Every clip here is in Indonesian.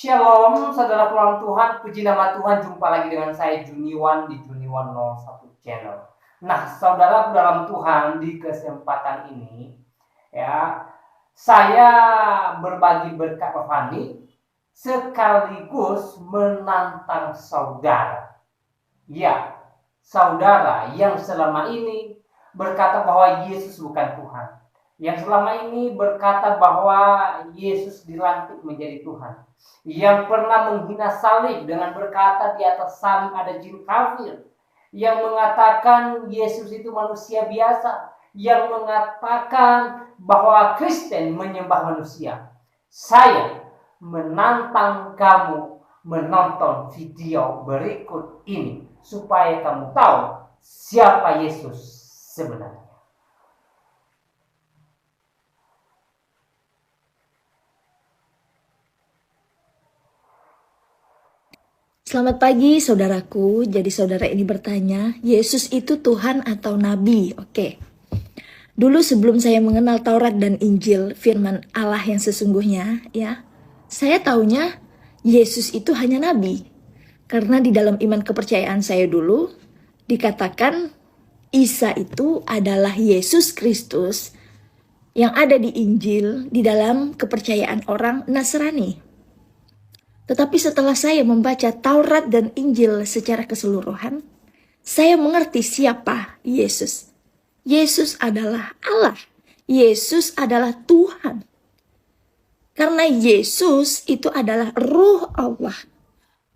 Shalom, saudara pulang Tuhan, puji nama Tuhan, jumpa lagi dengan saya Juniwan di Juniwan 01 Channel. Nah, saudara dalam Tuhan, di kesempatan ini ya, saya berbagi berkat rohani sekaligus menantang saudara. Ya, saudara yang selama ini berkata bahwa Yesus bukan Tuhan, yang selama ini berkata bahwa Yesus dilantik menjadi Tuhan, yang pernah menghina salib dengan berkata di atas salib ada jin kafir, yang mengatakan Yesus itu manusia biasa, yang mengatakan bahwa Kristen menyembah manusia. Saya menantang kamu menonton video berikut ini supaya kamu tahu siapa Yesus sebenarnya. Selamat pagi saudaraku. Jadi saudara ini bertanya, Yesus itu Tuhan atau Nabi? Oke. Dulu sebelum saya mengenal Taurat dan Injil, firman Allah yang sesungguhnya, ya, saya taunya Yesus itu hanya Nabi. Karena di dalam iman kepercayaan saya dulu, dikatakan Isa itu adalah Yesus Kristus yang ada di Injil di dalam kepercayaan orang Nasrani. Tetapi setelah saya membaca Taurat dan Injil secara keseluruhan, saya mengerti siapa Yesus. Yesus adalah Allah. Yesus adalah Tuhan. Karena Yesus itu adalah Ruh Allah.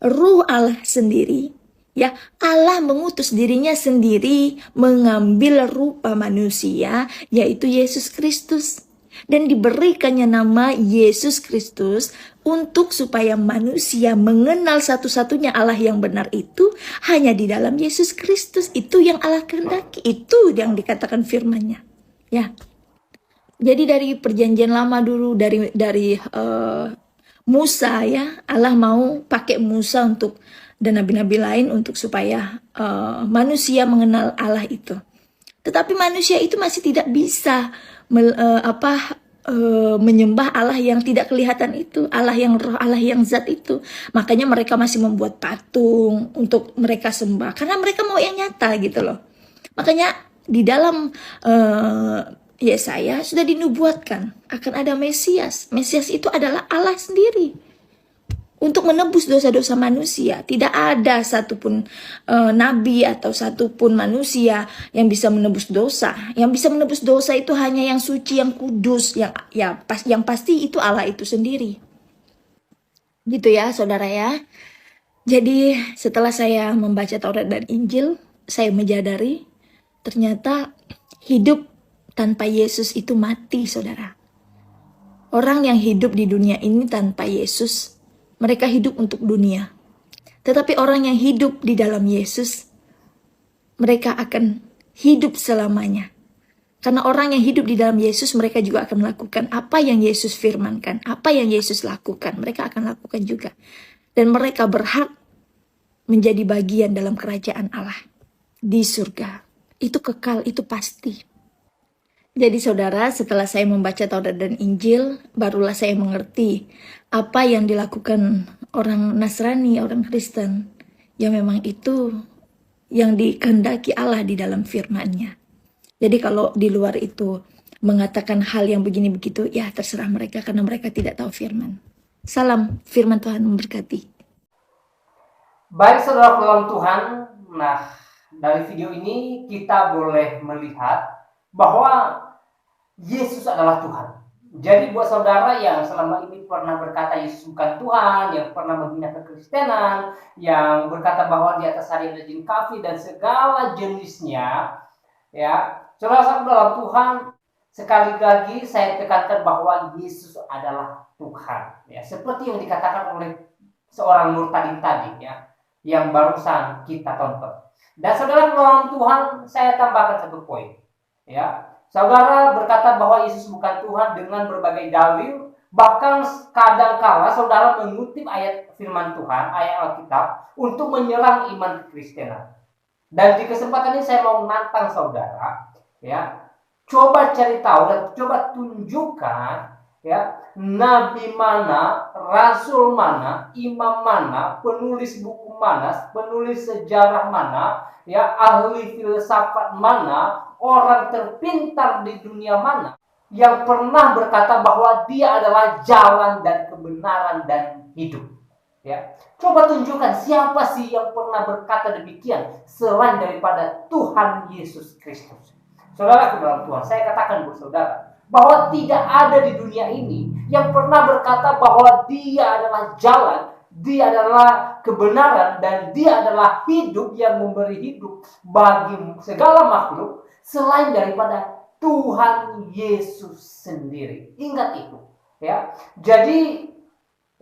Ruh Allah sendiri. Ya, Allah mengutus dirinya sendiri mengambil rupa manusia, yaitu Yesus Kristus. Dan diberikannya nama Yesus Kristus untuk supaya manusia mengenal satu-satunya Allah yang benar itu hanya di dalam Yesus Kristus. Itu yang Allah kehendaki, itu yang dikatakan firman-Nya. Ya. Jadi dari perjanjian lama dulu, dari Musa, ya, Allah mau pakai Musa untuk dan nabi-nabi lain untuk supaya manusia mengenal Allah itu. Tetapi manusia itu masih tidak bisa menyembah Allah yang tidak kelihatan itu, Allah yang roh, Allah yang zat itu. Makanya mereka masih membuat patung untuk mereka sembah, karena mereka mau yang nyata gitu loh. Makanya di dalam Yesaya sudah dinubuatkan akan ada Mesias. Mesias itu adalah Allah sendiri untuk menebus dosa-dosa manusia. Tidak ada satupun nabi atau satupun manusia yang bisa menebus dosa. Yang bisa menebus dosa itu hanya yang suci, yang kudus, yang pasti itu Allah itu sendiri. Gitu ya, saudara ya. Jadi setelah saya membaca Taurat dan Injil, saya menyadari ternyata hidup tanpa Yesus itu mati, saudara. Orang yang hidup di dunia ini tanpa Yesus, mereka hidup untuk dunia. Tetapi orang yang hidup di dalam Yesus, mereka akan hidup selamanya. Karena orang yang hidup di dalam Yesus, mereka juga akan melakukan apa yang Yesus firmankan. Apa yang Yesus lakukan, mereka akan lakukan juga. Dan mereka berhak menjadi bagian dalam kerajaan Allah di surga. Itu kekal, itu pasti. Jadi saudara, setelah saya membaca Taurat dan Injil, barulah saya mengerti apa yang dilakukan orang Nasrani, orang Kristen, yang memang itu yang dikehendaki Allah di dalam firman-Nya. Jadi kalau di luar itu mengatakan hal yang begini begitu, ya terserah mereka karena mereka tidak tahu firman. Salam, firman Tuhan memberkati. Baik saudara dalam Tuhan, nah dari video ini kita boleh melihat bahwa Yesus adalah Tuhan. Jadi buat saudara yang selama ini pernah berkata Yesus bukan Tuhan, yang pernah menghina kekristenan, yang berkata bahwa di atas hari ada jin kafir dan segala jenisnya, ya, saudara dalam Tuhan, sekali lagi saya tekankan bahwa Yesus adalah Tuhan. Ya, seperti yang dikatakan oleh seorang murtadin tadi, ya, yang barusan kita tonton. Dan saudara dalam Tuhan, saya tambahkan satu poin, ya. Saudara berkata bahwa Yesus bukan Tuhan dengan berbagai dalil, bahkan kadang-kala saudara mengutip ayat firman Tuhan, ayat Alkitab untuk menyerang iman kekristenan. Dan di kesempatan ini saya mau menantang saudara, ya, coba cari tahu dan coba tunjukkan, ya, nabi mana, rasul mana, imam mana, penulis buku mana, penulis sejarah mana, ya, ahli filsafat mana, orang terpintar di dunia mana yang pernah berkata bahwa dia adalah jalan dan kebenaran dan hidup. Ya, coba tunjukkan siapa sih yang pernah berkata demikian selain daripada Tuhan Yesus Kristus. Saudara dalam Tuhan, saya katakan buat saudara bahwa tidak ada di dunia ini yang pernah berkata bahwa dia adalah jalan, dia adalah kebenaran, dan dia adalah hidup yang memberi hidup bagi segala makhluk selain daripada Tuhan Yesus sendiri. Ingat itu, ya. Jadi,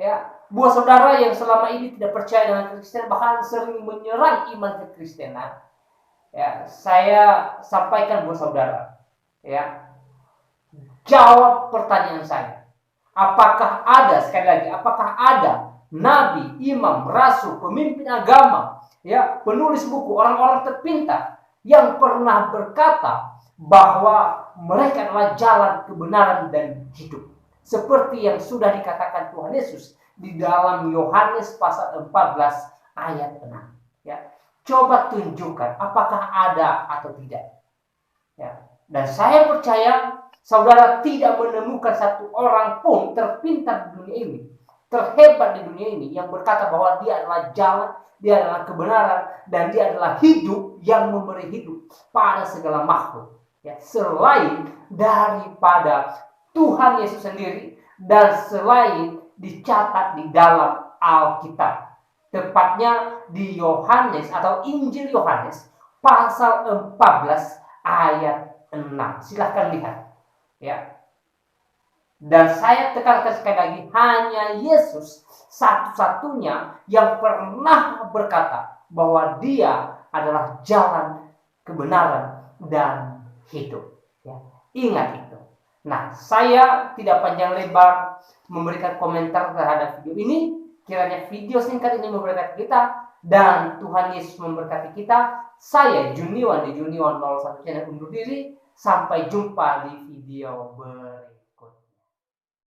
ya, buat saudara yang selama ini tidak percaya dengan Kristen, bahkan sering menyerang iman kekristenan, ya, saya sampaikan buat saudara, ya, jawab pertanyaan saya. Apakah ada, sekali lagi, apakah ada nabi, imam, rasul, pemimpin agama, ya, penulis buku, orang-orang terpintar yang pernah berkata bahwa mereka adalah jalan, kebenaran, dan hidup, seperti yang sudah dikatakan Tuhan Yesus di dalam Yohanes pasal 14 ayat 6, ya. Coba tunjukkan apakah ada atau tidak, ya. Dan saya percaya saudara tidak menemukan satu orang pun terpintar di dunia ini, terhebat di dunia ini, yang berkata bahwa dia adalah jalan, dia adalah kebenaran, dan dia adalah hidup yang memberi hidup pada segala makhluk, ya, selain daripada Tuhan Yesus sendiri dan selain dicatat di dalam Alkitab. Tepatnya di Yohanes atau Injil Yohanes pasal 14 ayat 6. Silahkan lihat, ya. Dan saya tekankan sekali lagi, hanya Yesus satu-satunya yang pernah berkata bahwa dia adalah jalan, kebenaran, dan hidup, ya. Ingat itu. Nah, saya tidak panjang lebar memberikan komentar terhadap video ini. Kiranya video singkat ini memberkati kita dan Tuhan Yesus memberkati kita. Saya Juniwan di Juniwan 01 Channel undur diri. Sampai jumpa di video berikutnya.